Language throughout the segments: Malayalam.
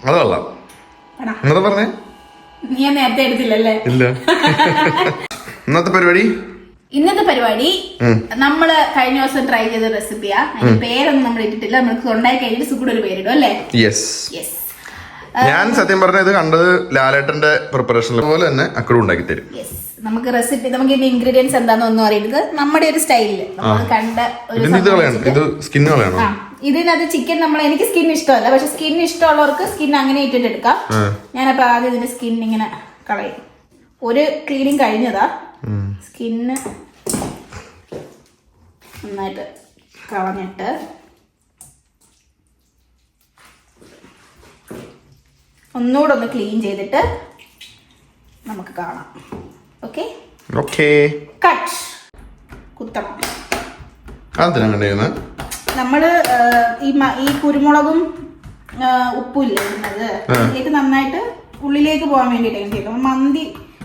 അതല്ല എന്താ പറഞ്ഞേ? നീ നേരത്തെ എടുത്തില്ലല്ലേ? ഇല്ല. ഇന്നത്തെ പരിപാടി നമ്മള് കഴിഞ്ഞ ദിവസം ട്രൈ ചെയ്ത റെസിപ്പിയാ. അതിന്റെ പേരൊന്നും നമ്മൾ ഇട്ടിട്ടില്ല. നമുക്ക് ഉണ്ടായി കഴിഞ്ഞിട്ട് സുഖം ഒരു പേരിടും അല്ലേ? യെസ്. ഞാൻ സത്യം പറഞ്ഞ ഇത് കണ്ടത് ലാലേട്ടന്റെ പ്രിപ്പറേഷൻ പോലെ തന്നെ അക്കടും ഉണ്ടാക്കി തരും. നമുക്ക് റെസിപ്പി, നമുക്ക് ഇതിന്റെ ഇൻഗ്രീഡിയൻസ് എന്താണെന്നൊന്നും അറിയരുത്. നമ്മുടെ ഒരു സ്റ്റൈലില് നമ്മൾ കണ്ട ഇത് സ്കിൻ കളയാണോ? ഇതിനകത്ത് ചിക്കൻ എനിക്ക് സ്കിൻ ഇഷ്ടമല്ല, പക്ഷെ സ്കിൻ ഇഷ്ടമുള്ളവർക്ക് സ്കിൻ അങ്ങനെ ഇട്ടിട്ട് എടുക്കാം. ഞാനപ്പോ ആദ്യം ഇതിന്റെ സ്കിൻ ഇങ്ങനെ കളയും. ഒരു ക്ലീനിങ് കഴിഞ്ഞതാ. സ്കിന്ന് നന്നായിട്ട് കളഞ്ഞിട്ട് ഒന്നുകൂടെ ഒന്ന് ക്ലീൻ ചെയ്തിട്ട് നമുക്ക് കാണാം. ഓക്കെ കട്ട് കുത്തണം. നമ്മള് ഈ കുരുമുളകും ഉപ്പും ഇല്ലേ ഇടുന്നത്, അതിലേക്ക് നന്നായിട്ട് ഉള്ളിലേക്ക് പോകാൻ വേണ്ടിയിട്ട്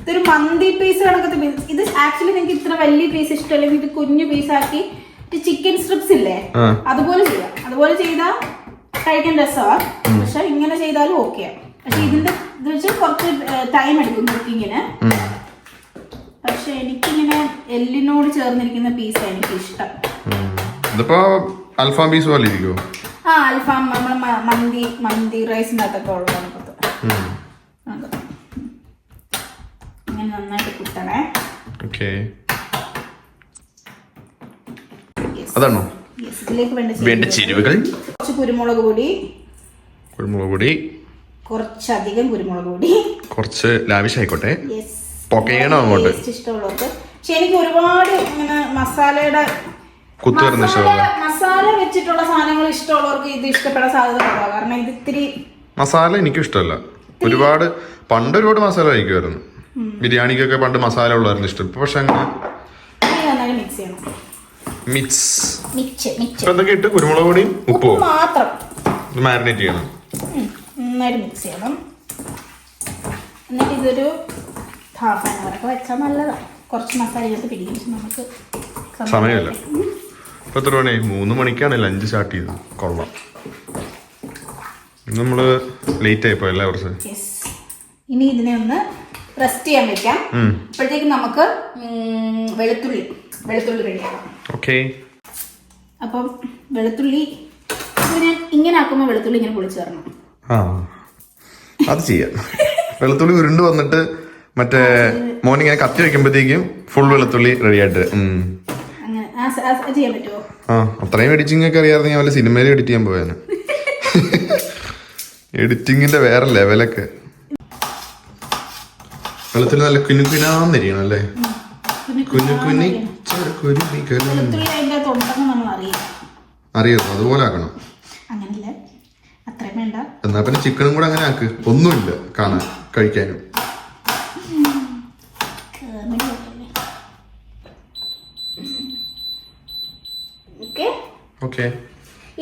ഇതൊരു മന്തി പീസ് കണക്കത്തെ പീസ്. ഇത് ആക്ച്വലി നിങ്ങൾക്ക് ഇത്ര വലിയ പീസ് ഇഷ്ടമല്ലെങ്കിൽ ഇത് കുഞ്ഞു പീസാക്കി ചിക്കൻ സ്ട്രിപ്സ് ഇല്ലേ അതുപോലെ ചെയ്യാം. അതുപോലെ ചെയ്താൽ കഴിക്കാൻ രസമാണ്. പക്ഷെ ഇങ്ങനെ ചെയ്താലും ഓക്കെയാണ്. പക്ഷെ ഇതിന്റെ ഇത് വെച്ച് കുറച്ച് ടൈം എടുക്കും കുക്കിങ്ങിന്. പക്ഷെ എനിക്കിങ്ങനെ എല്ലിനോട് ചേർന്നിരിക്കുന്ന പീസാണ് എനിക്ക് ഇഷ്ടം. അൽഫാം പീസ് പോലെ ഇരിക്കുമോ? അൽഫാം നമ്മള് മന്തി റൈസിനകത്തൊക്കെ ഉള്ളതാണ്. ഇങ്ങനെ നന്നായിട്ട് കുത്തണേ. അതാണോ ഇതിലേക്ക് വേണ്ട ചേരുവകൾ? കുറച്ച് കുരുമുളക് പൊടി, കുറച്ചധികം കുരുമുളക് പൊടി, കുറച്ച് ലാവിഷ് ആയിക്കോട്ടെ. അങ്ങോട്ട് ഇഷ്ടമുള്ളവർക്ക്. പക്ഷെ എനിക്ക് ഒരുപാട് ഇങ്ങനെ മസാല വെച്ചിട്ടുള്ള സാധനങ്ങൾ ഇഷ്ടമുള്ളവർക്ക് ഇത് ഇഷ്ടപ്പെടാൻ സാധ്യത കുറവാണ്. കാരണം ഇത് ഇത്തിരി മസാല എനിക്കും ഇഷ്ടമല്ല. ഒരുപാട് മസാല കഴിക്കുമായിരുന്നു. ബിരിയാണിക്കൊക്കെ പണ്ട് മസാല ഉള്ളായിരുന്നു ഇഷ്ടം. പക്ഷെ അങ്ങനെ മിക്സ് ചെയ്യണം. എന്തൊക്കെ ഇട്ട് കുരുമുളക് പൊടിയും ഉപ്പും മാത്രം മാരിനേറ്റ് ചെയ്യണം. നന്നായിട്ട് മിക്സ് ചെയ്യണം. എന്നിട്ട് ഇതൊരു ഹാഫ് ആൻ അവർ ഒക്കെ വെച്ചാൽ നല്ലതാണ്. കുറച്ച് മസാല എടുത്ത് പിടിക്കും. നമുക്ക് സമയമില്ല. ഇപ്പൊ എത്ര മണി? 3 മണിക്കാണ് ലഞ്ച് സ്റ്റാർട്ട് ചെയ്തത്. കൊള്ളാം. നമ്മള് ലേറ്റ് ആയിപ്പോയല്ലേ കുറച്ച്. ഇനി ഇതിനെ ഒന്ന് റെസ്റ്റ് ചെയ്യാൻ വെക്കാം. അപ്പോഴത്തേക്ക് നമുക്ക് വെളുത്തുള്ളി റെഡിയാക്കാം. അപ്പം വെളുത്തുള്ളി ഇങ്ങനെ ആക്കുമ്പോൾ വെളുത്തുള്ളി ഇങ്ങനെ പൊളിച്ചു തരണം. അത് ചെയ്യാം. വെളുത്തുള്ളി ഉരുണ്ട് വന്നിട്ട് മറ്റേ മോർണിംഗ് ഇങ്ങനെ കത്തി വെക്കുമ്പോഴത്തേക്കും ഫുൾ വെളുത്തുള്ളി റെഡി ആയിട്ട് ചെയ്യാൻ പറ്റുമോ? അത്രയും എഡിറ്റിംഗ് ഒക്കെ അറിയാതെ ഞാൻ വല്ല സിനിമയിൽ എഡിറ്റ് ചെയ്യാൻ പോയാന്. എഡിറ്റിങ്ങിന്റെ വേറെ ലെവലൊക്കെ. വെളുത്തുള്ളി നല്ല കുഞ്ഞുകുനാന്നിരിക്കണം അല്ലേ? അറിയോ? അതുപോലെ ആക്കണം. എന്നാ പിന്നെ ചിക്കനും കൂടെ അങ്ങനെ ആക്ക്. ഒന്നുമില്ല കാണാൻ കഴിക്കാനും.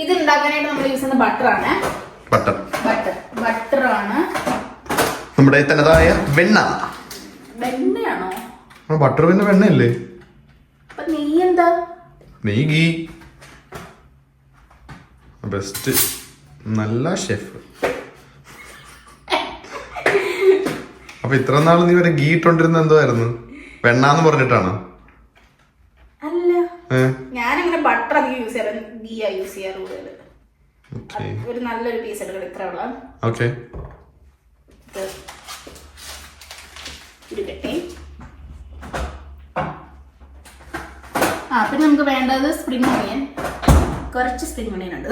ഇത് ഉണ്ടാക്കാനായിട്ട് നമ്മൾ യൂസ് ചെയ്യുന്ന ബട്ടറാണ്. നമ്മുടെ തനതായ വെണ്ണയാണോ? ബട്ടർ പിന്നെ വെണ്ണയല്ലേ? നെയ്യ് എന്താ? നെയ്യ് ഗീ. ബെസ്റ്റ്. നല്ല ഷെഫ്. അപ്പൊ ഇത്ര നാൾ നീ വരെ ഗീ ഇട്ടോണ്ടിരുന്ന എന്തായിരുന്നു? വെണ്ണാന്ന് പറഞ്ഞിട്ടാണോ? അല്ല, ഞാനങ്ങനെ ബട്ടർ അധികം യൂസ് ചെയ്യാറ്, ഗീയാ യൂസ് ചെയ്യാറ് കൂടുതൽ. ഒരു നല്ലൊരു പീസ് എടുക്കണം. ഇത്ര ഉള്ള പിന്നെ നമുക്ക് വേണ്ടത് സ്പ്രിംഗ് ഓണിയൻ. കുറച്ച് സ്പ്രിംഗ് ഓണിയൻ ഉണ്ട്.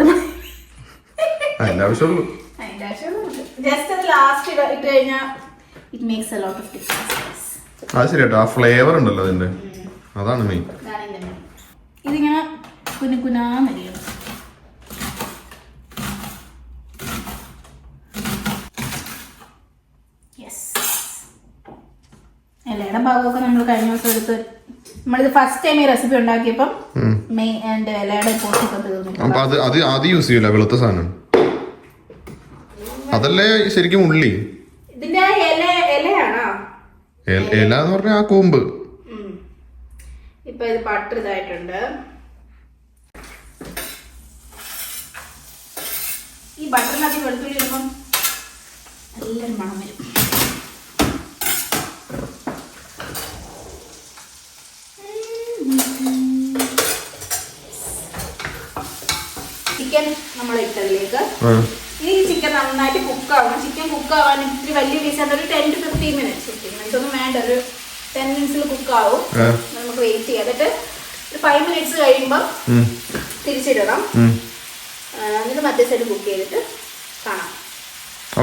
ജസ്റ്റ് അത് ലാസ്റ്റ് ഇട്ട് കഴിഞ്ഞാൽ it makes a lot of difference. അത് ശരിയാട്ടോ. ആ ഫ്ലേവർ ഉണ്ടല്ലോ അതിന്റെ, അതാണ് മെയിൻ. ഇതിങ്ങനെ കുനുകുനാന്നരിയണം. ഇലയുടെ ഭാഗമൊക്കെ നമ്മൾ കഴിഞ്ഞ ദിവസം എടുത്ത് നമ്മളിത് ഫസ്റ്റ് ടൈം ഈ റെസിപ്പി ഉണ്ടാക്കിയപ്പം ഇലയുടെ പോസ്റ്റൊക്കെ തീർന്നു. അത് യൂസ് ചെയ്യൂല വെളുത്ത സാധനം. അതല്ലേ ശരിക്കും ഉള്ളി. ഇതിന്റെ ഇലയാണോ? ഇല എന്ന് പറഞ്ഞ ആ കൂമ്പ്. ഇപ്പൊ ഇത് ബട്ടർ ഇതായിട്ടുണ്ട്. ഈ ബട്ടറിനകത്ത് വെളുത്തുള്ളി ഇടുമ്പം നല്ലൊരു മണം വരും. ചിക്കൻ നമ്മൾ ഇട്ടതിലേക്ക് ഈ ചിക്കൻ നന്നായിട്ട് കുക്കാവണം. ചിക്കൻ കുക്കാവാൻ ഇത്തിരി വലിയ പീസ് ഒരു 10 to 15 minutes. 15 minutes ഒന്നും വേണ്ട, ഒരു 10 minutes കുക്കാവും. നമുക്ക് വെയിറ്റ് ചെയ്യാം. എന്നിട്ട് ഒരു 5 minutes കഴിയുമ്പോൾ തിരിച്ചിടണം. എന്നിട്ട് മറ്റേ സൈഡ് കുക്ക് ചെയ്തിട്ട് കാണാം.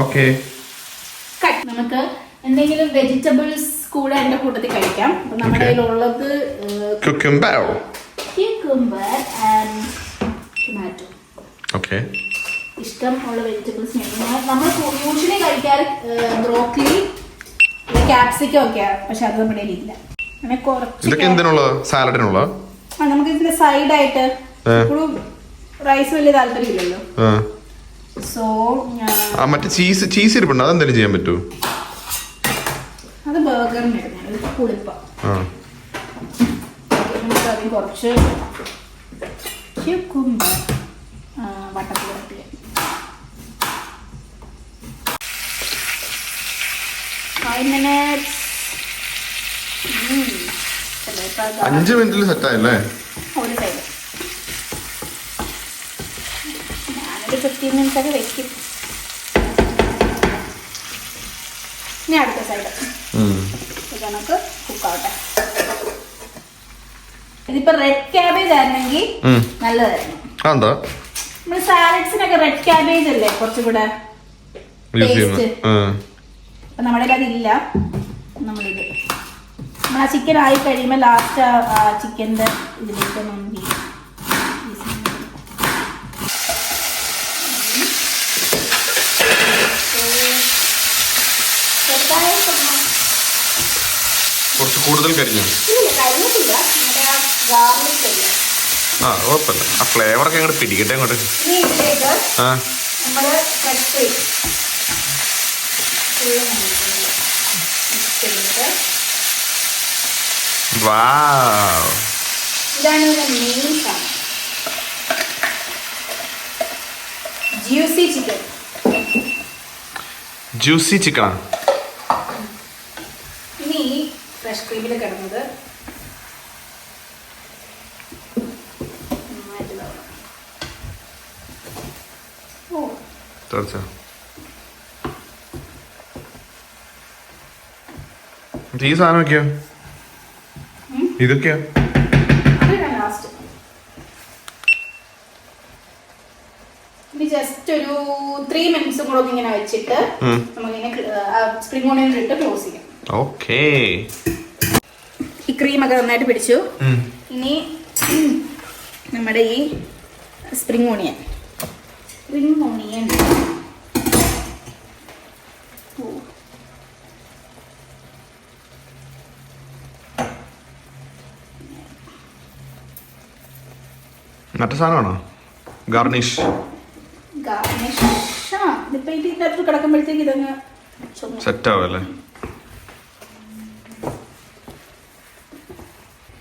ഓക്കെ. നമുക്ക് എന്തെങ്കിലും വെജിറ്റബിൾസ് കൂടെ എന്റെ കൂട്ടത്തിൽ കഴിക്കാം. അപ്പൊ നമ്മുടെ കയ്യിലുള്ളത് cucumber ആൻഡ് ടൊമാറ്റോ. ഓക്കെ. ഇഷ്ടമുള്ള വെജിറ്റബിൾസ് നമ്മൾ യൂഷ്വലി കഴിക്കാറ് ബ്രോക്കലി, ക്യാപ്സിക്കം ഒക്കെയാണ്. പക്ഷെ അത് നമ്മുടെ ഇല്ല. അങ്ങനെ കുറച്ച് സാലഡിനുള്ള നമുക്ക് ഇതിന്റെ സൈഡായിട്ട് റൈസ് വലിയ താല്പര്യമില്ലല്ലോ. സോ മറ്റേ ചീസ് ഇരിപ്പുണ്ട്, അതെന്തെങ്കിലും ചെയ്യാൻ പറ്റുമോ? അത് ബർഗറിന് ഇടുന്നത് പുളിപ്പ. നമുക്കതിന് കുറച്ച് ക്യൂക്കുംബർ വട്ടത്തിൽ കട്ട് ചെയ്യാം. 5 minutes. 5 മിനിറ്റിൽ സെറ്റായല്ലേ? ഒരു സൈഡ് ഞാനൊരു 15 minutes ഒക്കെ വെക്കും. ഇനി അടുത്ത സൈഡ് ഇത് നമുക്ക് കുക്കാവട്ടെ. ഇതിപ്പോ റെഡ് ക്യാബേജ് ആയിരുന്നെങ്കിൽ നല്ലതായിരുന്നു. നമ്മള് സാലഡ്സിനൊക്കെ റെഡ് ക്യാബേജ് അല്ലേ കുറച്ചും കൂടെ ടേസ്റ്റ്. അപ്പൊ നമ്മുടെ അതില്ല. നമ്മളിത് നമ്മൾ ആ ചിക്കൻ ആയി കഴിയുമ്പോൾ ലാസ്റ്റ് ആ ചിക്കൻ്റെ ഇതിലേക്ക് നമുക്ക് കുറച്ച് കൂടുതൽ കരിഞ്ഞു. കുഴപ്പമില്ല, ആ ഫ്ലേവറൊക്കെ അങ്ങോട്ട് പിടിക്കട്ടെ അങ്ങോട്ട്. ഇതാണ് ഇതിന്റെ മെയിൻ സാധനം, ജ്യൂസി ചിക്കൻ. Juicy chicken. ഇനി ഫ്രഷ് ക്രീമിൽ കിടന്നത് ഈ സാധനമൊക്കെയോ? ഇതൊക്കെയോ? ലാസ്റ്റ് ജസ്റ്റ് ഒരു 3 minutes കൂടെ ഇങ്ങനെ വെച്ചിട്ട് നമുക്കിങ്ങനെ സ്പ്രിംഗ് ഓണിയൻ ഇട്ട് ക്ലോസ് ചെയ്യാം. ഓക്കേ. ഈ ക്രീമൊക്കെ നന്നായിട്ട് പിടിച്ചു. ഇനി നമ്മുടെ ഈ സ്പ്രിംഗ് ഓണിയൻ മറ്റേ സാധനമാണോ? ഗാർണിഷ് ഇതിപ്പോ ഇതിനകത്ത് കിടക്കുമ്പോഴത്തേക്ക് ഇതങ്ങ് സെറ്റ് ആവല്ലേ?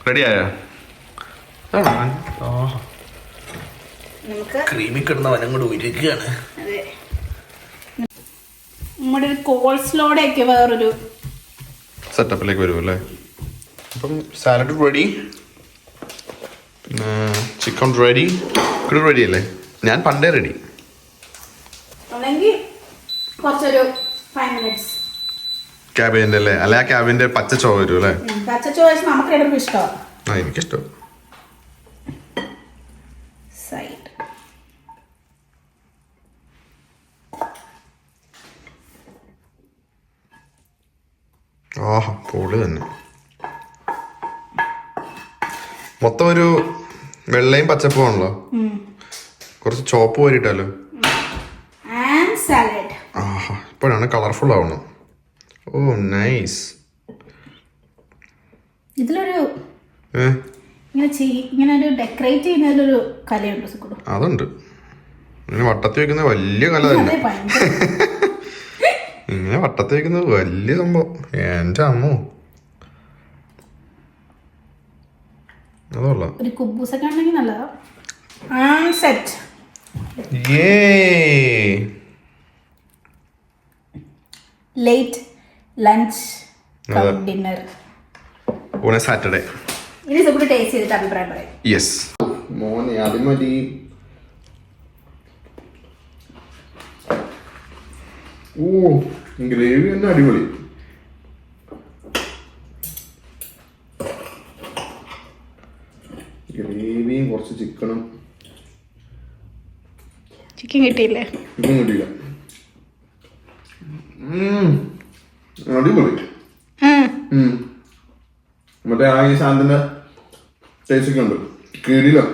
റെഡിയായോ? ക്രീമി കിടന്ന വനം കൂടെ ഒരുക്കുകയാണ്. നമ്മുടെ ഒരു കോൾസ്ലോടെ ഒക്കെ വേറൊരു സെറ്റപ്പിലേക്ക് വരും അല്ലേ? അപ്പം സാലഡ് റെഡി, പിന്നെ ചിക്കൻ റെഡി. ഇവിടെ റെഡി അല്ലേ? ഞാൻ പണ്ടേ റെഡി. കുറച്ചൊരു 5 minutes ക്യാബേജിന്റെ അല്ലേ? അല്ലെ ആ ക്യാബിന്റെ പച്ച ചോവ വരും അല്ലേ? പച്ച ചോവ നമുക്ക് എല്ലാവർക്കും ഇഷ്ടമാണ്. ആ, എനിക്കിഷ്ടം. സൈഡ് ആഹാ, പൊളി തന്നെ. മൊത്തം ഒരു വെള്ളയും പച്ചപ്പും ആണല്ലോ. കുറച്ച് ചോപ്പ് വരിട്ടല്ലോ. ആഹാ, ഇപ്പോഴാണ് കളർഫുൾ ആവുന്നത്. ഓ നൈസ്. ഇതിലൊരു ഇങ്ങനെ ഒരു ഡെക്കറേറ്റ് ചെയ്യുന്നതിലൊരു കലയുണ്ട് സുഖം. അതുണ്ട്. ഇങ്ങനെ വട്ടത്തി വെക്കുന്ന വലിയ കല തന്നെ. ഇങ്ങനെ വട്ടത്തി വെക്കുന്നത് വലിയ സംഭവം. എൻ്റെ അമ്മോ, അതല്ല ഒരു കുബൂസൊക്കെ ആണെങ്കിൽ നല്ലതാ. സെറ്റ്. Late lunch dinner. ഊണ സാറ്റർഡേ. ഇനി സുബിക്ക് ടേസ്റ്റ് ചെയ്തിട്ട് അഭിപ്രായം പറയാം. യെസ് മോനെ അത് മതി. ഓ ഗ്രേവി തന്നെ അടിപൊളി. ഗ്രേവിയും കുറച്ച് ചിക്കനും. ചിക്കൻ കിട്ടിയില്ലേ? ചിക്കൻ കിട്ടിയില്ല. അടിപൊളി. മറ്റേ ആ ഈ ശാന്തിന്റെ ടേസ്റ്റ് ഒക്കെ ഉണ്ട്. കിടിലം.